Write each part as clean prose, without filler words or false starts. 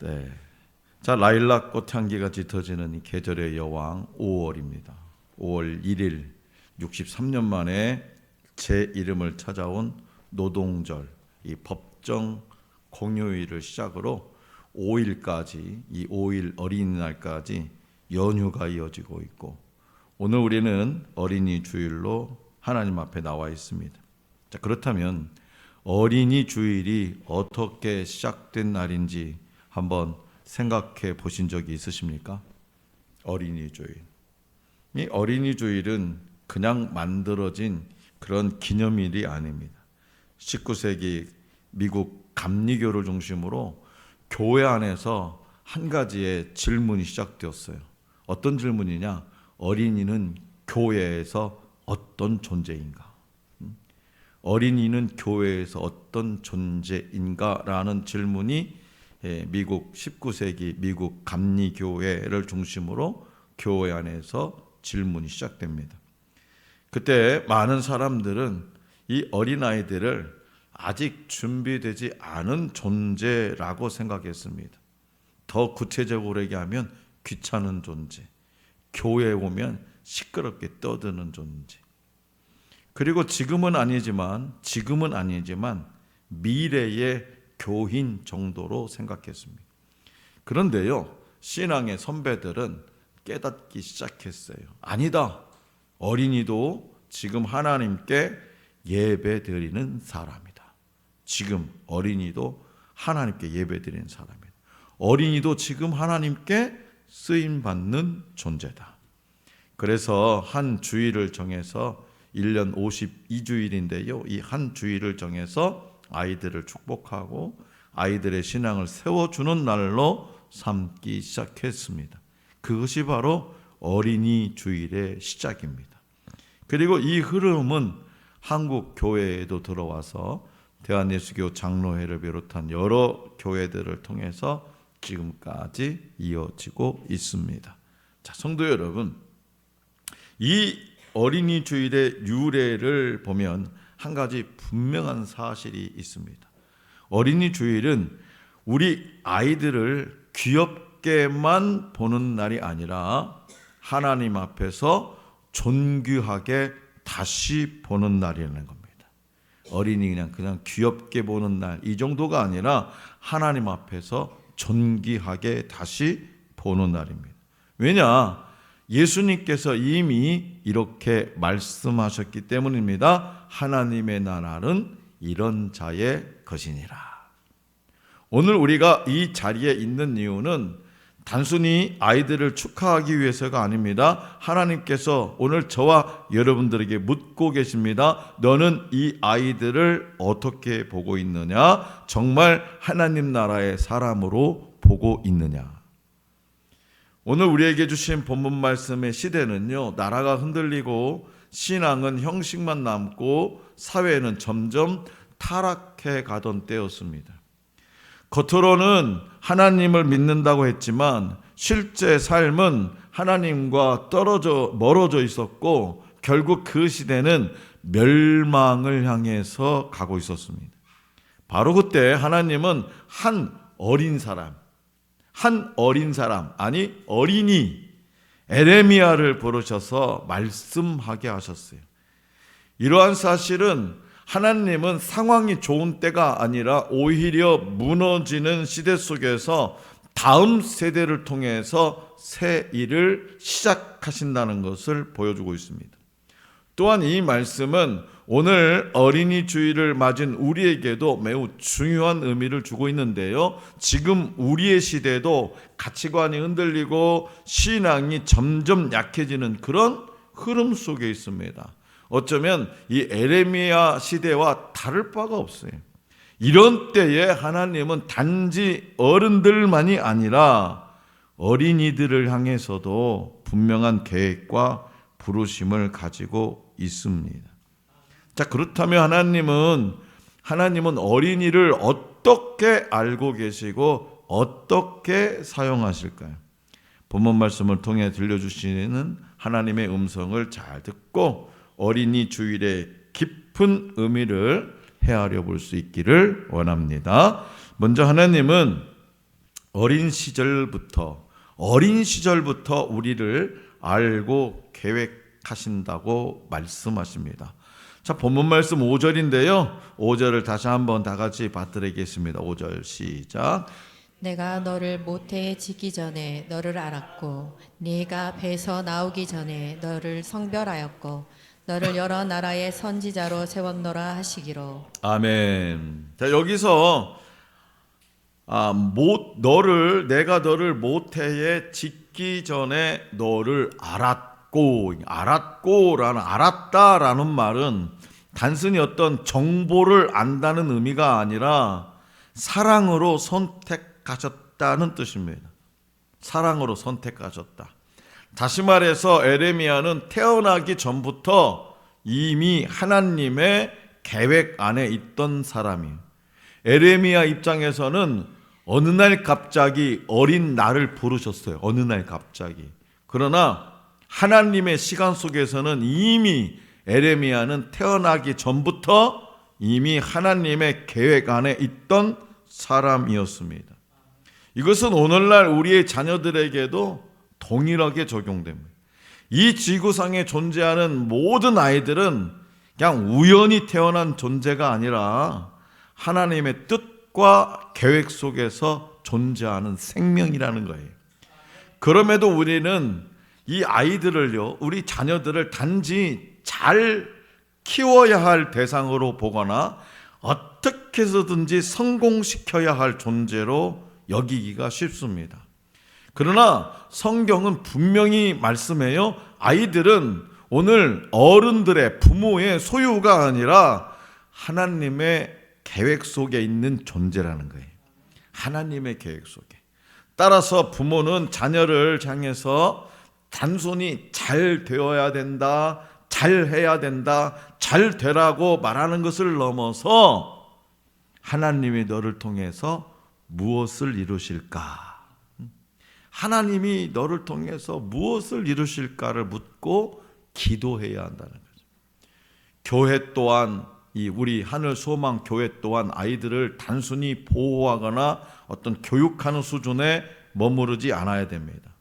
네. 자, 라일락 꽃향기가 짙어지는 이 계절의 여왕 5월입니다. 5월 1일 63년 만에 제 이름을 찾아온 노동절, 이 법정 공휴일을 시작으로 5일까지, 이 5일 어린이날까지 연휴가 이어지고 있고, 오늘 우리는 어린이 주일로 하나님 앞에 나와 있습니다. 자, 그렇다면 어린이 주일이 어떻게 시작된 날인지 한번 생각해 보신 적이 있으십니까? 어린이 주일. 이 어린이 주일은 그냥 만들어진 그런 기념일이 아닙니다. 19세기 미국 감리교를 중심으로 교회 안에서 한 가지의 질문이 시작되었어요. 어떤 질문이냐? 어린이는 교회에서 어떤 존재인가? 어린이는 교회에서 어떤 존재인가? 라는 질문이 미국 19세기 미국 감리교회를 중심으로 교회 안에서 질문이 시작됩니다. 그때 많은 사람들은 이 어린아이들을 아직 준비되지 않은 존재라고 생각했습니다. 더 구체적으로 얘기하면 귀찮은 존재, 교회에 오면 시끄럽게 떠드는 존재. 그리고 지금은 아니지만 미래의 교인 정도로 생각했습니다. 그런데요, 신앙의 선배들은 깨닫기 시작했어요. 아니다. 어린이도 지금 하나님께 예배 드리는 사람이다. 지금 어린이도 하나님께 예배 드리는 사람이다. 어린이도 지금 하나님께 쓰임 받는 존재다. 그래서 한 주일을 정해서 1년 52주일인데요. 이 한 주일을 정해서 아이들을 축복하고 아이들의 신앙을 세워주는 날로 삼기 시작했습니다. 그것이 바로 어린이 주일의 시작입니다. 그리고 이 흐름은 한국 교회에도 들어와서 대한예수교 장로회를 비롯한 여러 교회들을 통해서 지금까지 이어지고 있습니다. 자, 성도 여러분, 이 어린이 주일의 유래를 보면 한 가지 분명한 사실이 있습니다. 어린이 주일은 우리 아이들을 귀엽게만 보는 날이 아니라 하나님 앞에서 존귀하게 다시 보는 날이라는 겁니다. 어린이 그냥 귀엽게 보는 날, 이 정도가 아니라 하나님 앞에서 존귀하게 다시 보는 날입니다. 왜냐? 예수님께서 이미 이렇게 말씀하셨기 때문입니다. 하나님의 나라는 이런 자의 것이니라. 오늘 우리가 이 자리에 있는 이유는 단순히 아이들을 축하하기 위해서가 아닙니다. 하나님께서 오늘 저와 여러분들에게 묻고 계십니다. 너는 이 아이들을 어떻게 보고 있느냐? 정말 하나님 나라의 사람으로 보고 있느냐? 오늘 우리에게 주신 본문 말씀의 시대는요, 나라가 흔들리고 신앙은 형식만 남고 사회는 점점 타락해 가던 때였습니다. 겉으로는 하나님을 믿는다고 했지만 실제 삶은 하나님과 멀어져 있었고 결국 그 시대는 멸망을 향해서 가고 있었습니다. 바로 그때 하나님은 어린이 에레미야를 부르셔서 말씀하게 하셨어요. 이러한 사실은 하나님은 상황이 좋은 때가 아니라 오히려 무너지는 시대 속에서 다음 세대를 통해서 새 일을 시작하신다는 것을 보여주고 있습니다. 또한 이 말씀은 오늘 어린이 주일을 맞은 우리에게도 매우 중요한 의미를 주고 있는데요. 지금 우리의 시대도 가치관이 흔들리고 신앙이 점점 약해지는 그런 흐름 속에 있습니다. 어쩌면 이 에레미야 시대와 다를 바가 없어요. 이런 때에 하나님은 단지 어른들만이 아니라 어린이들을 향해서도 분명한 계획과 부르심을 가지고 있습니다. 자, 그렇다면 하나님은 어린이를 어떻게 알고 계시고 어떻게 사용하실까요? 본문 말씀을 통해 들려주시는 하나님의 음성을 잘 듣고 어린이 주일의 깊은 의미를 헤아려 볼 수 있기를 원합니다. 먼저 하나님은 어린 시절부터 우리를 알고 계획하신다고 말씀하십니다. 자, 본문 말씀 5절인데요. 5절을 다시 한번 다 같이 받들겠습니다. 5절 시작. 내가 너를 모태에 짓기 전에 너를 알았고 네가 배에서 나오기 전에 너를 성별하였고 너를 여러 나라의 선지자로 세웠노라 하시기로. 아멘. 자, 여기서 내가 너를 모태에 짓기 전에 너를 알았다라는 말은 단순히 어떤 정보를 안다는 의미가 아니라 사랑으로 선택하셨다는 뜻입니다. 사랑으로 선택하셨다. 다시 말해서 에레미야는 태어나기 전부터 이미 하나님의 계획 안에 있던 사람이에요. 에레미야 입장에서는 어느 날 갑자기 어린 나를 부르셨어요. 어느 날 갑자기. 그러나 하나님의 시간 속에서는 이미 에레미야는 태어나기 전부터 이미 하나님의 계획 안에 있던 사람이었습니다. 이것은 오늘날 우리의 자녀들에게도 동일하게 적용됩니다. 이 지구상에 존재하는 모든 아이들은 그냥 우연히 태어난 존재가 아니라 하나님의 뜻과 계획 속에서 존재하는 생명이라는 거예요. 그럼에도 우리는 이 아이들을요, 우리 자녀들을 단지 잘 키워야 할 대상으로 보거나 어떻게 해서든지 성공시켜야 할 존재로 여기기가 쉽습니다. 그러나 성경은 분명히 말씀해요. 아이들은 오늘 어른들의, 부모의 소유가 아니라 하나님의 계획 속에 있는 존재라는 거예요. 하나님의 계획 속에. 따라서 부모는 자녀를 향해서 단순히 잘 되어야 된다, 잘 해야 된다, 잘 되라고 말하는 것을 넘어서 하나님이 너를 통해서 무엇을 이루실까? 하나님이 너를 통해서 무엇을 이루실까를 묻고 기도해야 한다는 거죠. 교회 또한, 우리 하늘 소망 교회 또한 아이들을 단순히 보호하거나 어떤 교육하는 수준에 머무르지 않아야 됩니다.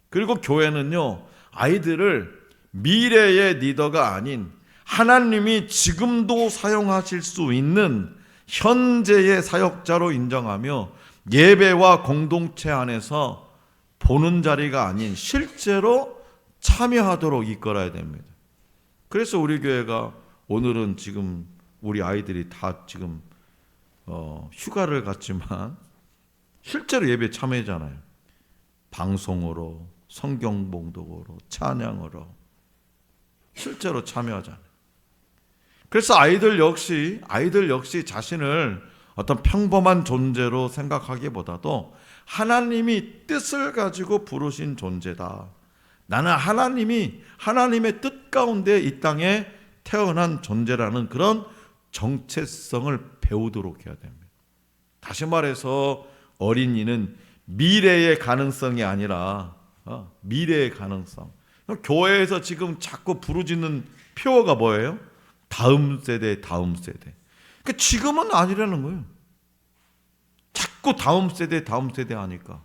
그리고 교회는요, 아이들을 미래의 리더가 아닌 하나님이 지금도 사용하실 수 있는 현재의 사역자로 인정하며 예배와 공동체 안에서 보는 자리가 아닌 실제로 참여하도록 이끌어야 됩니다. 그래서 우리 교회가 오늘은 지금 우리 아이들이 다 지금 휴가를 갔지만 실제로 예배에 참여하잖아요. 방송으로, 성경 봉독으로, 찬양으로 실제로 참여하잖아요. 그래서 아이들 역시 자신을 어떤 평범한 존재로 생각하기보다도 하나님이 뜻을 가지고 부르신 존재다. 나는 하나님의 뜻 가운데 이 땅에 태어난 존재라는 그런 정체성을 배우도록 해야 됩니다. 다시 말해서 어린이는 미래의 가능성이 아니라 미래의 가능성. 교회에서 지금 자꾸 부르짖는 표어가 뭐예요? 다음 세대. 그러니까 지금은 아니라는 거예요. 자꾸 다음 세대 하니까.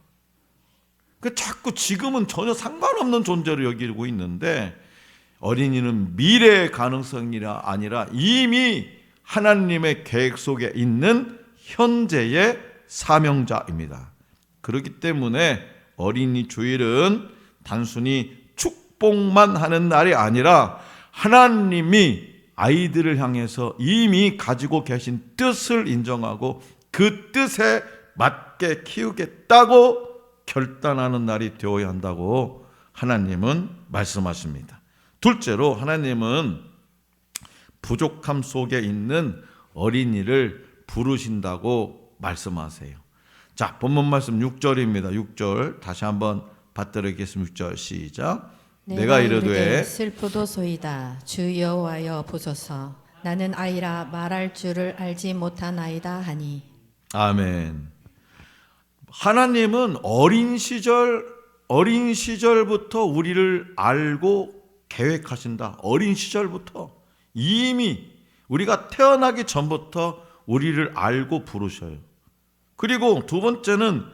그러니까 자꾸 지금은 전혀 상관없는 존재로 여기고 있는데 어린이는 미래의 가능성이 아니라 이미 하나님의 계획 속에 있는 현재의 사명자입니다. 그렇기 때문에 어린이 주일은 단순히 축복만 하는 날이 아니라 하나님이 아이들을 향해서 이미 가지고 계신 뜻을 인정하고 그 뜻에 맞게 키우겠다고 결단하는 날이 되어야 한다고 하나님은 말씀하십니다. 둘째로 하나님은 부족함 속에 있는 어린이를 부르신다고 말씀하세요. 자, 본문 말씀 6절입니다. 6절 다시 한번 받들겠습니다. 6절 시작. 내가 이르되 슬프도소이다. 주 여호와여 보소서. 나는 아이라 말할 줄을 알지 못하나이다 하니. 아멘. 하나님은 어린 시절부터 우리를 알고 계획하신다. 어린 시절부터 이미 우리가 태어나기 전부터 우리를 알고 부르셔요. 그리고 두 번째는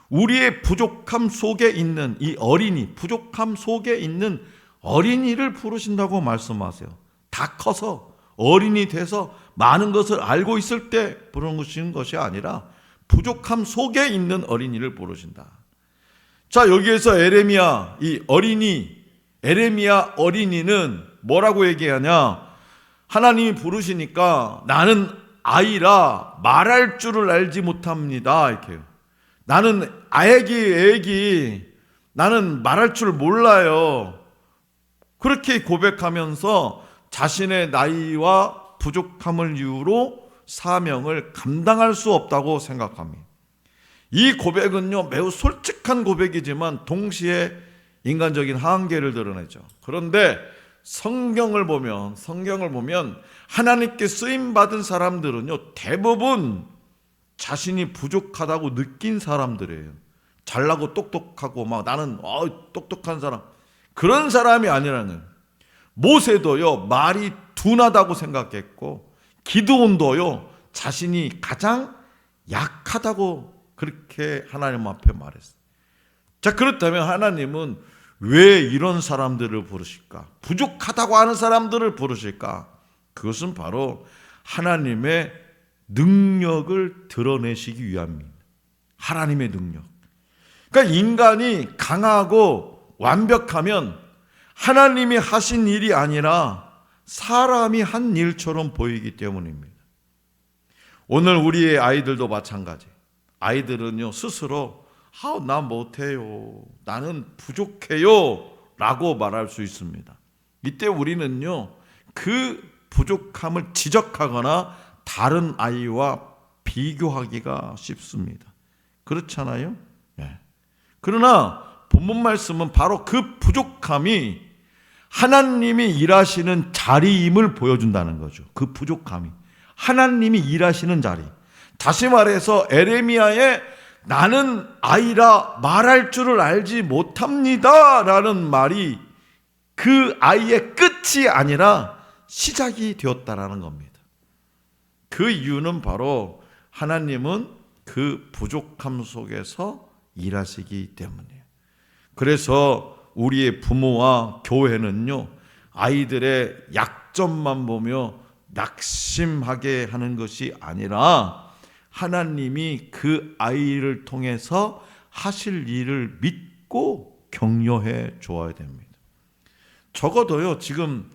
우리의 부족함 속에 있는 이 어린이, 부족함 속에 있는 어린이를 부르신다고 말씀하세요. 다 커서 어린이 돼서 많은 것을 알고 있을 때 부르시는 것이 아니라 부족함 속에 있는 어린이를 부르신다. 자, 여기에서 에레미야, 이 어린이, 에레미야 어린이는 뭐라고 얘기하냐? 하나님이 부르시니까 나는 아이라 말할 줄을 알지 못합니다. 이렇게요. 나는 애기, 나는 말할 줄 몰라요. 그렇게 고백하면서 자신의 나이와 부족함을 이유로 사명을 감당할 수 없다고 생각합니다. 이 고백은요, 매우 솔직한 고백이지만 동시에 인간적인 한계를 드러내죠. 그런데 성경을 보면 하나님께 쓰임받은 사람들은요, 대부분 자신이 부족하다고 느낀 사람들이에요. 잘나고 똑똑하고 막 나는 똑똑한 사람, 그런 사람이 아니라는 거예요. 모세도요, 말이 둔하다고 생각했고 기드온도요, 자신이 가장 약하다고 그렇게 하나님 앞에 말했어요. 자, 그렇다면 하나님은 왜 이런 사람들을 부르실까? 부족하다고 하는 사람들을 부르실까? 그것은 바로 하나님의 능력을 드러내시기 위함입니다. 하나님의 능력. 그러니까 인간이 강하고 완벽하면 하나님이 하신 일이 아니라 사람이 한 일처럼 보이기 때문입니다. 오늘 우리의 아이들도 마찬가지. 아이들은요, 스스로 나 못해요, 나는 부족해요 라고 말할 수 있습니다. 이때 우리는요, 그 부족함을 지적하거나 다른 아이와 비교하기가 쉽습니다. 그렇잖아요? 네. 그러나 본문 말씀은 바로 그 부족함이 하나님이 일하시는 자리임을 보여준다는 거죠. 그 부족함이 하나님이 일하시는 자리. 다시 말해서 에레미야의 나는 아이라 말할 줄을 알지 못합니다 라는 말이 그 아이의 끝이 아니라 시작이 되었다라는 겁니다. 그 이유는 바로 하나님은 그 부족함 속에서 일하시기 때문이에요. 그래서 우리의 부모와 교회는요, 아이들의 약점만 보며 낙심하게 하는 것이 아니라 하나님이 그 아이를 통해서 하실 일을 믿고 격려해 줘야 됩니다. 적어도요, 지금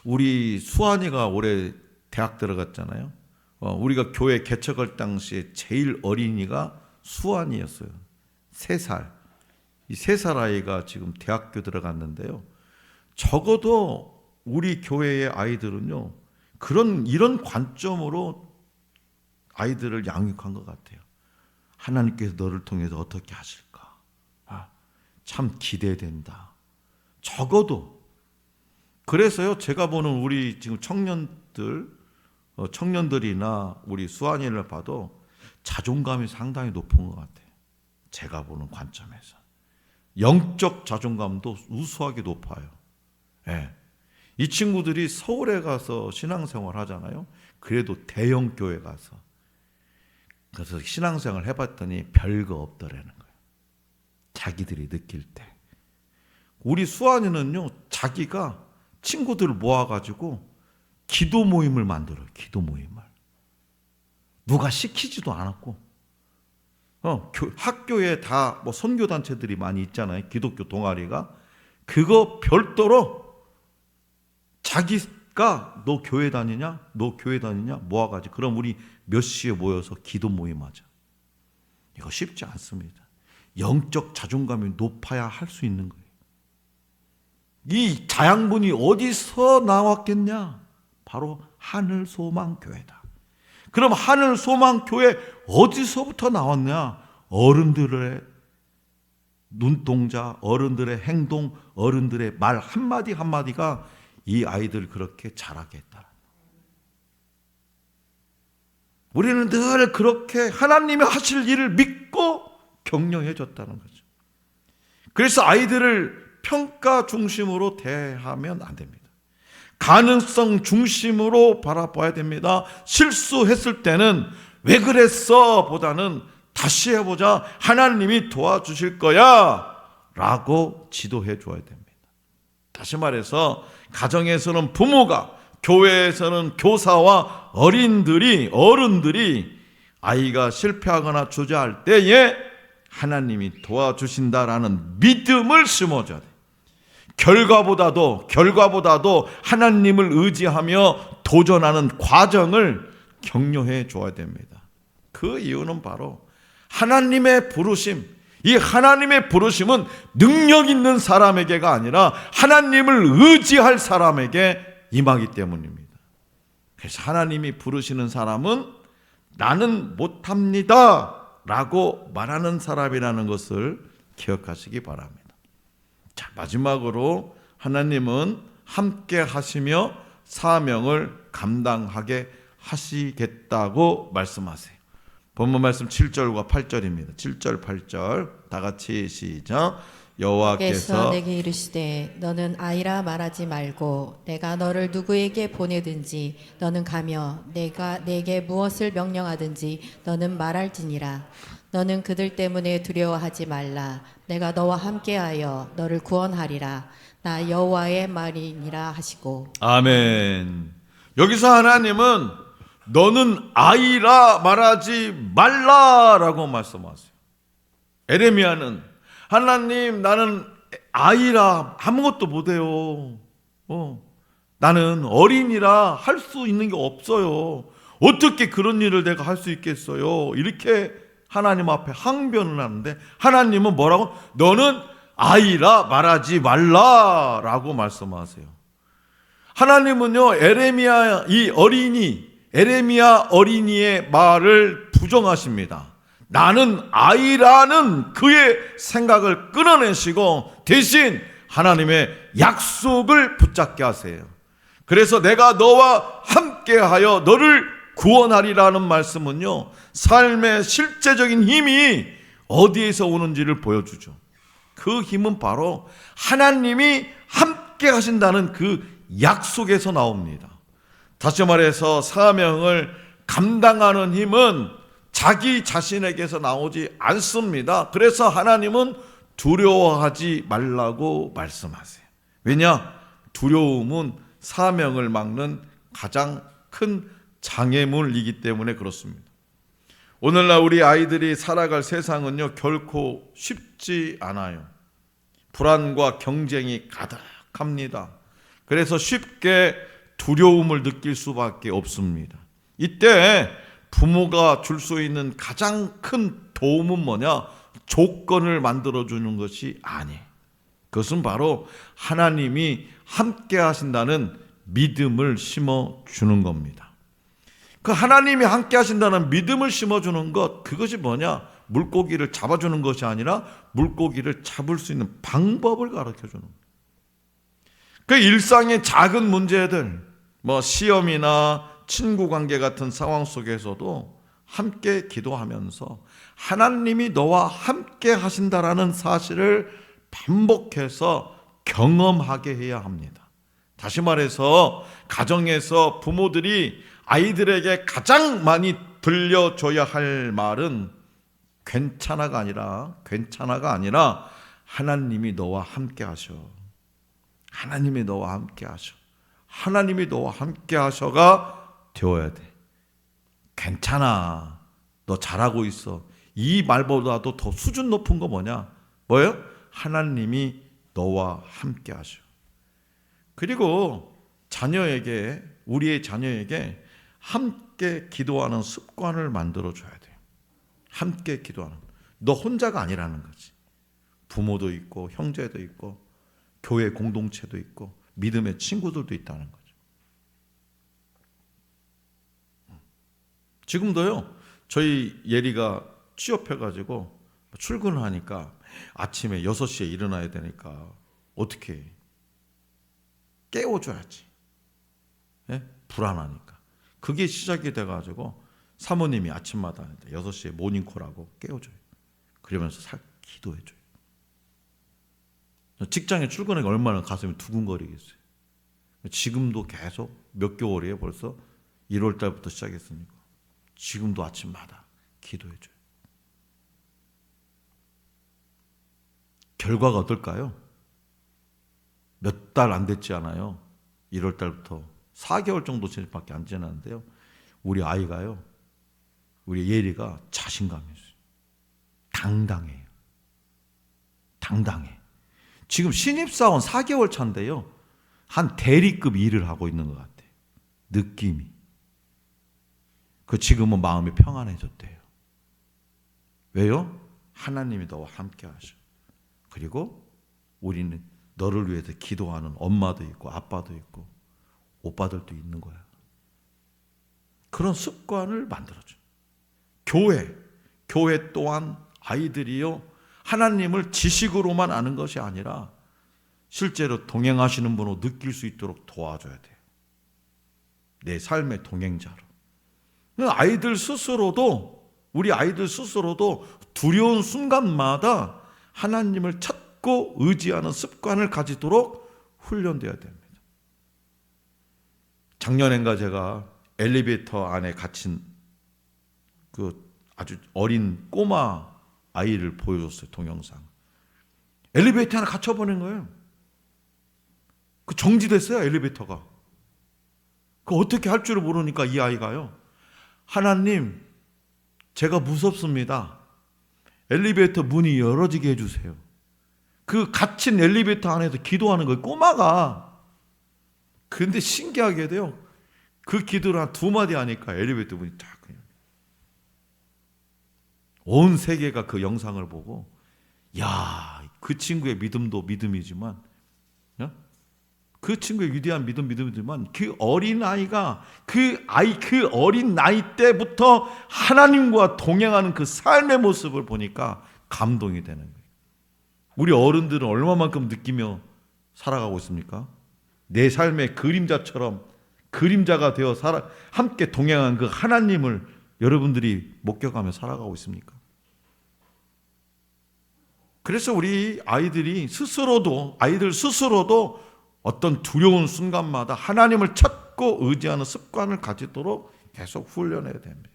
우리 수환이가 올해 대학 들어갔잖아요. 우리가 교회 개척할 당시에 제일 어린이가 수환이었어요. 3살. 이 3살 아이가 지금 대학교 들어갔는데요. 적어도 우리 교회의 아이들은요, 이런 관점으로 아이들을 양육한 것 같아요. 하나님께서 너를 통해서 어떻게 하실까? 참 기대된다. 적어도. 그래서요, 제가 보는 우리 지금 청년들이나 우리 수환이를 봐도 자존감이 상당히 높은 것 같아요. 제가 보는 관점에서. 영적 자존감도 우수하게 높아요. 네. 이 친구들이 서울에 가서 신앙생활 하잖아요. 그래도 대형 교회 가서. 그래서 신앙생활 해봤더니 별거 없더라는 거예요. 자기들이 느낄 때. 우리 수환이는요, 자기가 친구들을 모아가지고 기도 모임을 만들어요. 기도 모임을. 누가 시키지도 않았고, 학교에 다 선교단체들이 많이 있잖아요. 기독교 동아리가. 그거 별도로 자기가 너 교회 다니냐? 모아가지고 그럼 우리 몇 시에 모여서 기도 모임하자. 이거 쉽지 않습니다. 영적 자존감이 높아야 할 수 있는 거예요. 이 자양분이 어디서 나왔겠냐? 바로 하늘소망교회다. 그럼 하늘소망교회 어디서부터 나왔냐? 어른들의 눈동자, 어른들의 행동, 어른들의 말 한마디 한마디가 이 아이들 그렇게 자라게 했다. 우리는 늘 그렇게 하나님이 하실 일을 믿고 격려해 줬다는 거죠. 그래서 아이들을 평가 중심으로 대하면 안 됩니다. 가능성 중심으로 바라봐야 됩니다. 실수했을 때는 왜 그랬어? 보다는 다시 해보자. 하나님이 도와주실 거야 라고 지도해 줘야 됩니다. 다시 말해서 가정에서는 부모가, 교회에서는 교사와 어른들이 아이가 실패하거나 주저할 때에 하나님이 도와주신다라는 믿음을 심어줘야 돼요. 결과보다도 하나님을 의지하며 도전하는 과정을 격려해 줘야 됩니다. 그 이유는 바로 하나님의 부르심, 이 하나님의 부르심은 능력 있는 사람에게가 아니라 하나님을 의지할 사람에게 임하기 때문입니다. 그래서 하나님이 부르시는 사람은 나는 못합니다 라고 말하는 사람이라는 것을 기억하시기 바랍니다. 자, 마지막으로 하나님은 함께 하시며 사명을 감당하게 하시겠다고 말씀하세요. 본문 말씀 7절과 8절입니다. 7절 8절 다 같이 시작. 여호와께서 내게 이르시되 너는 아이라 말하지 말고 내가 너를 누구에게 보내든지 너는 가며 내가 내게 무엇을 명령하든지 너는 말할지니라. 너는 그들 때문에 두려워하지 말라. 내가 너와 함께하여 너를 구원하리라. 나 여호와의 말이니라 하시고. 아멘. 여기서 하나님은 너는 아이라 말하지 말라라고 말씀하세요. 에레미야는 하나님 나는 아이라 아무것도 못해요. 나는 어린이라 할 수 있는 게 없어요. 어떻게 그런 일을 내가 할 수 있겠어요? 이렇게 하나님 앞에 항변을 하는데 하나님은 뭐라고? 너는 아이라 말하지 말라라고 말씀하세요. 하나님은요 에레미야 어린이의 말을 부정하십니다. 나는 아이라는 그의 생각을 끊어내시고 대신 하나님의 약속을 붙잡게 하세요. 그래서 내가 너와 함께하여 너를 구원하리라는 말씀은요 삶의 실제적인 힘이 어디에서 오는지를 보여주죠. 그 힘은 바로 하나님이 함께 하신다는 그 약속에서 나옵니다. 다시 말해서 사명을 감당하는 힘은 자기 자신에게서 나오지 않습니다. 그래서 하나님은 두려워하지 말라고 말씀하세요. 왜냐? 두려움은 사명을 막는 가장 큰 장애물이기 때문에 그렇습니다. 오늘날 우리 아이들이 살아갈 세상은요 결코 쉽지 않아요. 불안과 경쟁이 가득합니다. 그래서 쉽게 두려움을 느낄 수밖에 없습니다. 이때 부모가 줄 수 있는 가장 큰 도움은 뭐냐? 조건을 만들어주는 것이 아니에요. 그것은 바로 하나님이 함께 하신다는 믿음을 심어주는 겁니다. 그 하나님이 함께 하신다는 믿음을 심어주는 것, 그것이 뭐냐? 물고기를 잡아주는 것이 아니라 물고기를 잡을 수 있는 방법을 가르쳐주는 거예요. 그 일상의 작은 문제들, 시험이나 친구 관계 같은 상황 속에서도 함께 기도하면서 하나님이 너와 함께 하신다라는 사실을 반복해서 경험하게 해야 합니다. 다시 말해서 가정에서 부모들이 아이들에게 가장 많이 들려줘야 할 말은 괜찮아가 아니라 하나님이 너와 함께 하셔. 하나님이 너와 함께 하셔. 하나님이 너와 함께 하셔가 되어야 돼. 괜찮아. 너 잘하고 있어. 이 말보다도 더 수준 높은 거 뭐예요? 하나님이 너와 함께 하셔. 그리고 우리의 자녀에게 함께 기도하는 습관을 만들어줘야 돼요. 함께 기도하는. 너 혼자가 아니라는 거지. 부모도 있고 형제도 있고 교회 공동체도 있고 믿음의 친구들도 있다는 거죠. 지금도요. 저희 예리가 취업해가지고 출근을 하니까 아침에 6시에 일어나야 되니까 어떻게 해? 깨워줘야지. 예? 불안하니까. 그게 시작이 돼가지고 사모님이 아침마다 6시에 모닝콜하고 깨워줘요. 그러면서 기도해줘요. 직장에 출근하니까 얼마나 가슴이 두근거리겠어요. 지금도 계속 몇 개월이에요. 벌써 1월 달부터 시작했으니까 지금도 아침마다 기도해줘요. 결과가 어떨까요? 몇 달 안 됐지 않아요. 1월 달부터 4개월 정도 밖에 안 지났는데요. 우리 아이가요. 우리 예리가 자신감이 있어요. 당당해요. 당당해. 지금 신입사원 4개월 차인데요. 한 대리급 일을 하고 있는 것 같아요. 느낌이. 그 지금은 마음이 평안해졌대요. 왜요? 하나님이 너와 함께 하셔. 그리고 우리는 너를 위해서 기도하는 엄마도 있고 아빠도 있고 오빠들도 있는 거야. 그런 습관을 만들어줘. 교회 또한 아이들이요. 하나님을 지식으로만 아는 것이 아니라 실제로 동행하시는 분으로 느낄 수 있도록 도와줘야 돼요. 내 삶의 동행자로. 우리 아이들 스스로도 두려운 순간마다 하나님을 찾고 의지하는 습관을 가지도록 훈련되어야 됩니다. 작년엔가 제가 엘리베이터 안에 갇힌 그 아주 어린 꼬마 아이를 보여줬어요. 동영상. 엘리베이터 안에 갇혀버린 거예요. 그 정지됐어요. 엘리베이터가. 그 어떻게 할 줄을 모르니까 이 아이가요. 하나님, 제가 무섭습니다. 엘리베이터 문이 열어지게 해주세요. 그 갇힌 엘리베이터 안에서 기도하는 거예요. 꼬마가. 근데 신기하게도요. 그 기도를 한 2마디 하니까 엘리베이터 문이 딱 그냥. 온 세계가 그 영상을 보고 야, 그 친구의 믿음도 믿음이지만 그 친구의 위대한 믿음이지만 그 어린아이가 그 어린 나이 때부터 하나님과 동행하는 그 삶의 모습을 보니까 감동이 되는 거예요. 우리 어른들은 얼마만큼 느끼며 살아가고 있습니까? 내 삶의 그림자처럼 그림자가 되어 함께 동행한 그 하나님을 여러분들이 목격하며 살아가고 있습니까? 그래서 우리 아이들 스스로도 어떤 두려운 순간마다 하나님을 찾고 의지하는 습관을 가지도록 계속 훈련해야 됩니다.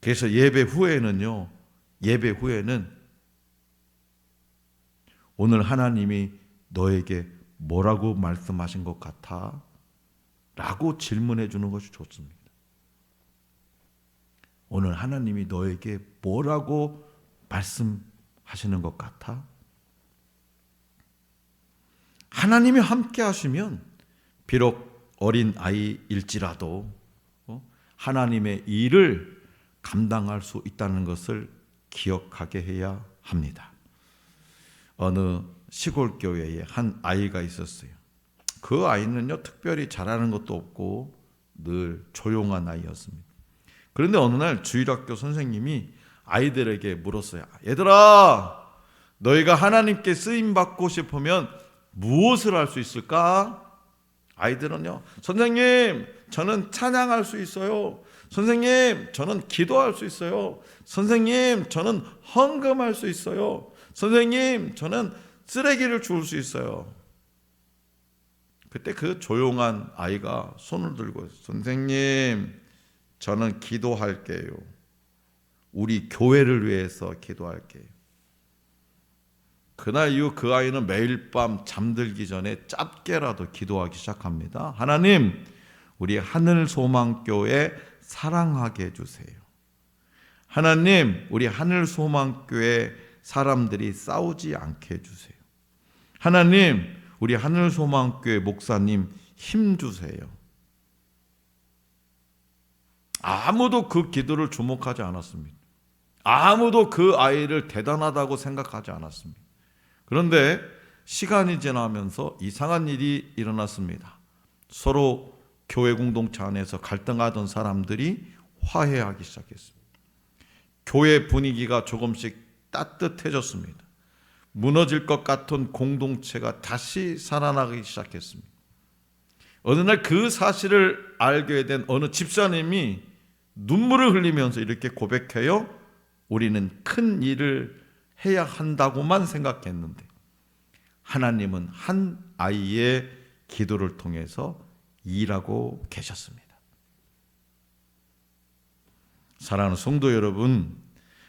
그래서 예배 후에는 오늘 하나님이 너에게 뭐라고 말씀하신 것 같아? 라고 질문해 주는 것이 좋습니다. 오늘 하나님이 너에게 뭐라고 말씀하시는 것 같아? 하나님이 함께 하시면 비록 어린 아이일지라도 하나님의 일을 감당할 수 있다는 것을 기억하게 해야 합니다. 어느 시골 교회에 한 아이가 있었어요. 그 아이는요, 특별히 잘하는 것도 없고 늘 조용한 아이였습니다. 그런데 어느 날 주일학교 선생님이 아이들에게 물었어요. 얘들아, 너희가 하나님께 쓰임 받고 싶으면 무엇을 할 수 있을까? 아이들은요, 선생님, 저는 찬양할 수 있어요. 선생님, 저는 기도할 수 있어요. 선생님, 저는 헌금할 수 있어요. 선생님, 저는 쓰레기를 주울 수 있어요. 그때 그 조용한 아이가 손을 들고 선생님, 저는 기도할게요. 우리 교회를 위해서 기도할게요. 그날 이후 그 아이는 매일 밤 잠들기 전에 짧게라도 기도하기 시작합니다. 하나님, 우리 하늘소망교회 사랑하게 해주세요. 하나님, 우리 하늘소망교회 사람들이 싸우지 않게 해주세요. 하나님, 우리 하늘소망교회 목사님 힘주세요. 아무도 그 기도를 주목하지 않았습니다. 아무도 그 아이를 대단하다고 생각하지 않았습니다. 그런데 시간이 지나면서 이상한 일이 일어났습니다. 서로 교회 공동체 안에서 갈등하던 사람들이 화해하기 시작했습니다. 교회 분위기가 조금씩 따뜻해졌습니다. 무너질 것 같은 공동체가 다시 살아나기 시작했습니다. 어느 날 그 사실을 알게 된 어느 집사님이 눈물을 흘리면서 이렇게 고백해요. 우리는 큰 일을 해야 한다고만 생각했는데 하나님은 한 아이의 기도를 통해서 일하고 계셨습니다. 사랑하는 성도 여러분,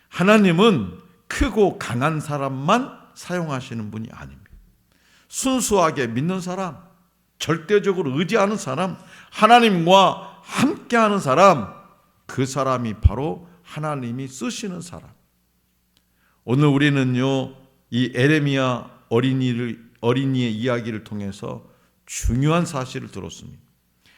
하나님은 크고 강한 사람만 사용하시는 분이 아닙니다. 순수하게 믿는 사람, 절대적으로 의지하는 사람, 하나님과 함께하는 사람, 그 사람이 바로 하나님이 쓰시는 사람. 오늘 우리는요, 이 에레미야 어린이의 이야기를 통해서 중요한 사실을 들었습니다.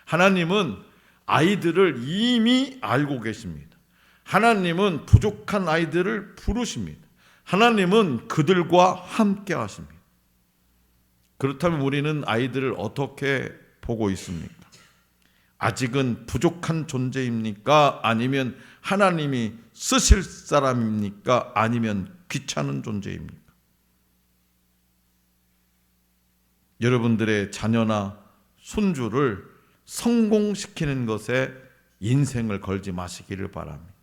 하나님은 아이들을 이미 알고 계십니다. 하나님은 부족한 아이들을 부르십니다. 하나님은 그들과 함께 하십니다. 그렇다면 우리는 아이들을 어떻게 보고 있습니까? 아직은 부족한 존재입니까? 아니면 하나님이 쓰실 사람입니까? 아니면 귀찮은 존재입니까? 여러분들의 자녀나 손주를 성공시키는 것에 인생을 걸지 마시기를 바랍니다.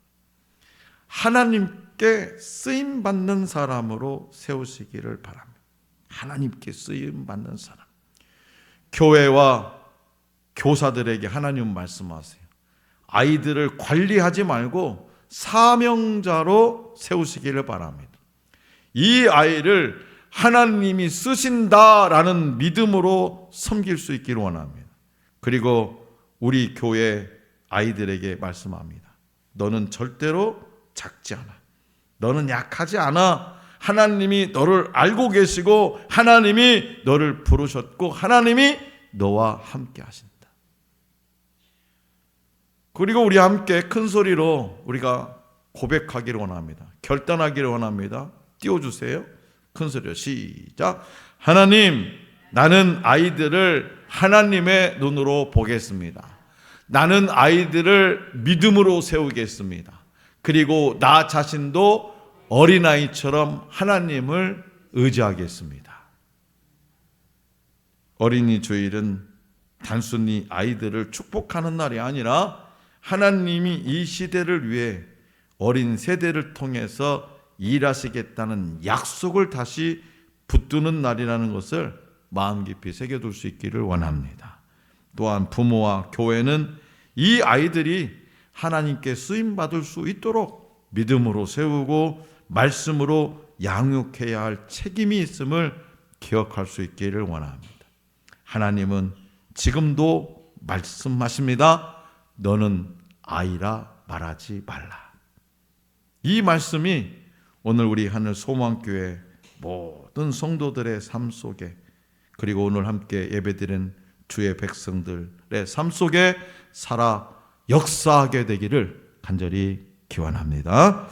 하나님께 쓰임받는 사람으로 세우시기를 바랍니다. 하나님께 쓰임받는 사람. 교회와 교사들에게 하나님 말씀하세요. 아이들을 관리하지 말고 사명자로 세우시기를 바랍니다. 이 아이를 하나님이 쓰신다라는 믿음으로 섬길 수 있기를 원합니다. 그리고 우리 교회 아이들에게 말씀합니다. 너는 절대로 작지 않아. 너는 약하지 않아. 하나님이 너를 알고 계시고 하나님이 너를 부르셨고 하나님이 너와 함께 하신다. 그리고 우리 함께 큰 소리로 우리가 고백하기를 원합니다. 결단하기를 원합니다. 띄워주세요. 큰 소리로 시작. 하나님, 나는 아이들을 하나님의 눈으로 보겠습니다. 나는 아이들을 믿음으로 세우겠습니다. 그리고 나 자신도 어린아이처럼 하나님을 의지하겠습니다. 어린이 주일은 단순히 아이들을 축복하는 날이 아니라 하나님이 이 시대를 위해 어린 세대를 통해서 일하시겠다는 약속을 다시 붙드는 날이라는 것을 마음 깊이 새겨둘 수 있기를 원합니다. 또한 부모와 교회는 이 아이들이 하나님께 쓰임받을 수 있도록 믿음으로 세우고 말씀으로 양육해야 할 책임이 있음을 기억할 수 있기를 원합니다. 하나님은 지금도 말씀하십니다. 너는 아이라 말하지 말라. 이 말씀이 오늘 우리 하늘 소망교회 모든 성도들의 삶 속에, 그리고 오늘 함께 예배드린 주의 백성들의 삶 속에 살아 역사하게 되기를 간절히 기원합니다.